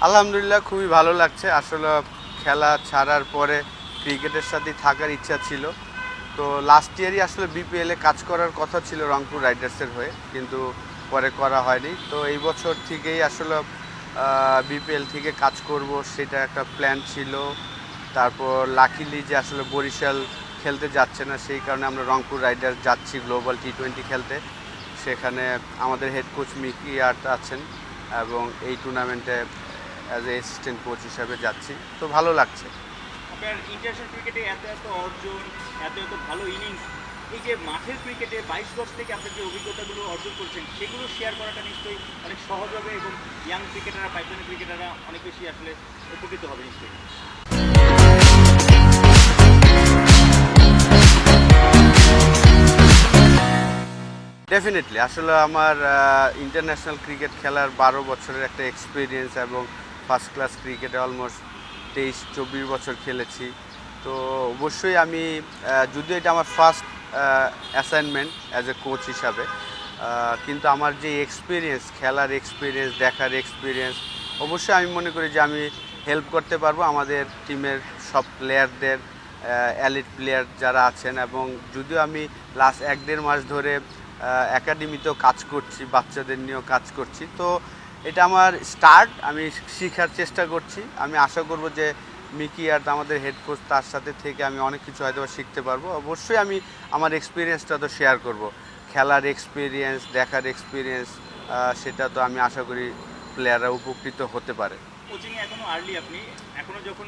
আলহামদুলিল্লাহ, খুবই ভালো লাগছে। আসলে খেলা ছাড়ার পরে ক্রিকেটের সাথেই থাকার ইচ্ছা ছিল। তো লাস্ট ইয়ারই আসলে বিপিএলে কাজ করার কথা ছিল রংপুর রাইডার্সের হয়ে, কিন্তু পরে করা হয়নি। তো এই বছর থেকেই আসলে বিপিএল থেকে কাজ করব, সেটা একটা প্ল্যান ছিল। তারপর লাকিলি যে আসলে বরিশাল খেলতে যাচ্ছে না, সেই কারণে আমরা রংপুর রাইডার্স যাচ্ছি গ্লোবাল টি20 খেলতে। সেখানে আমাদের হেড কোচ মিকি আর্ট আছেন এবং এই টুর্নামেন্টে অ্যাজ এ অ্যাসিস্ট্যান্ট কোচ হিসাবে যাচ্ছি। তো ভালো লাগছে। আপনার ইন্টারন্যাশনাল ক্রিকেটে এত এত অর্জন, এত এত ভালো ইনিংস, এই যে মাঠের ক্রিকেটে 22 গজ থেকে আপনি যে অভিজ্ঞতাগুলো অর্জন করছেন সেগুলো শেয়ার করাটা নিশ্চয়ই অনেক সহজ হবে এবং ইয়াং ক্রিকেটাররা, পাইপলাইনের ক্রিকেটাররা অনেক বেশি আসলে উপকৃত হবে নিশ্চয়ই। ডেফিনেটলি আসলে আমার ইন্টারন্যাশনাল ক্রিকেট খেলার 12 বছরের একটা এক্সপিরিয়েন্স এবং ফার্স্ট ক্লাস ক্রিকেটে অলমোস্ট 23-24 বছর খেলেছি। তো অবশ্যই আমি যদিও এটা আমার first assignment as a coach হিসাবে, কিন্তু আমার যে এক্সপিরিয়েন্স, খেলার এক্সপিরিয়েন্স, দেখার এক্সপিরিয়েন্স, অবশ্যই আমি মনে করি যে আমি হেল্প করতে পারবো আমাদের টিমের সব প্লেয়ারদের, এলিট প্লেয়ার যারা আছেন। এবং যদিও আমি লাস্ট 1-1.5 মাস ধরে একাডেমিতেও কাজ করছি, বাচ্চাদের নিয়েও কাজ করছি, তো এটা আমার স্টার্ট। আমি শেখার চেষ্টা করছি। আমি আশা করব যে মিকি আর আমাদের হেড কোচ, তার সাথে থেকে আমি অনেক কিছু হয়তো শিখতে পারবো। অবশ্যই আমি আমার এক্সপিরিয়েন্সটা তো শেয়ার করব, খেলার এক্সপিরিয়েন্স, দেখার এক্সপিরিয়েন্স, সেটা তো আমি আশা করি প্লেয়াররা উপকৃত হতে পারে। কোচিংয়ে এখনো আর্লি, আপনি এখনো যখন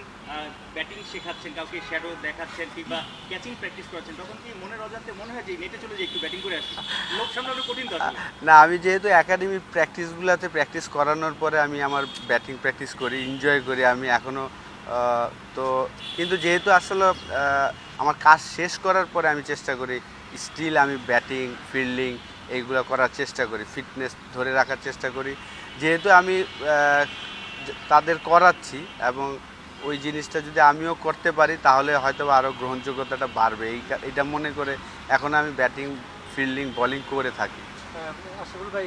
ব্যাটিং শেখাচ্ছেন, কাউকে শ্যাডো দেখাচ্ছেন কিংবা ক্যাচিং প্র্যাকটিস করাচ্ছেন, তখন কি মনের অজান্তে মনে হয় যে নেটে চলে যাই একটু ব্যাটিং করে আসি? লোক সামলানো কঠিন তো আসলে। না, আমি যেহেতু একাডেমি প্র্যাকটিসগুলোতে প্র্যাকটিস করানোর পরে আমি আমার ব্যাটিং প্র্যাকটিস করি, এনজয় করি আমি এখনও। তো কিন্তু যেহেতু আসলে আমার কাজ শেষ করার পরে আমি চেষ্টা করি স্টিল আমি ব্যাটিং, ফিল্ডিং এইগুলো করার চেষ্টা করি, ফিটনেস ধরে রাখার চেষ্টা করি। যেহেতু আমি তাদের করাচ্ছি এবং ওই জিনিসটা যদি আমিও করতে পারি তাহলে হয়তো আরও গ্রহণযোগ্যতাটা বাড়বে, এইটা মনে করে এখন আমি ব্যাটিং, ফিল্ডিং, বোলিং করে থাকি। আশরাফুল ভাই,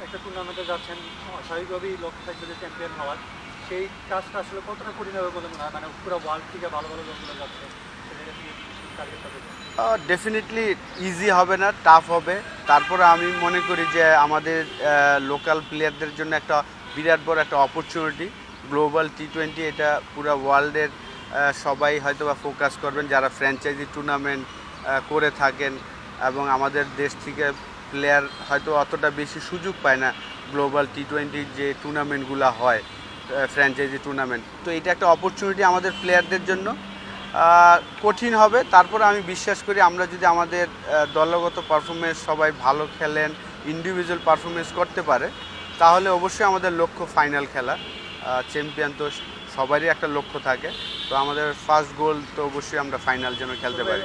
একটা টুর্নামেন্টে যাচ্ছেন, স্বাভাবিকভাবেই লক্ষ্য থাকবে যে চ্যাম্পিয়ন হওয়ার। সেই কাজটা আসলে কতটা কঠিন হবে বলে মনে হয়? মানে পুরো ওয়ার্ল্ড থেকে ভালো ভালো লোকগুলো যাচ্ছে, ডেফিনেটলি ইজি হবে না, টাফ হবে। তারপরে আমি মনে করি যে আমাদের লোকাল প্লেয়ারদের জন্য একটা বিরাট বড় একটা অপরচুনিটি গ্লোবাল টি20। এটা পুরো ওয়ার্ল্ডের সবাই হয়তো বা ফোকাস করবেন যারা ফ্র্যাঞ্চাইজি টুর্নামেন্ট করে থাকেন, এবং আমাদের দেশ থেকে প্লেয়ার হয়তো অতটা বেশি সুযোগ পায় না গ্লোবাল টি20 যে টুর্নামেন্টগুলো হয়, ফ্র্যাঞ্চাইজি টুর্নামেন্ট। তো এটা একটা অপরচুনিটি আমাদের প্লেয়ারদের জন্য। কঠিন হবে, তারপরে আমি বিশ্বাস করি আমরা যদি আমাদের দলগত পারফরমেন্স সবাই ভালো খেলেন, ইন্ডিভিজুয়াল পারফরমেন্স করতে পারে, তাহলে অবশ্যই আমাদের লক্ষ্য ফাইনাল খেলা। চ্যাম্পিয়ন তো সবারই একটা লক্ষ্য থাকে। তো আমাদের ফার্স্ট গোল তো অবশ্যই আমরা ফাইনাল যেন খেলতে পারি।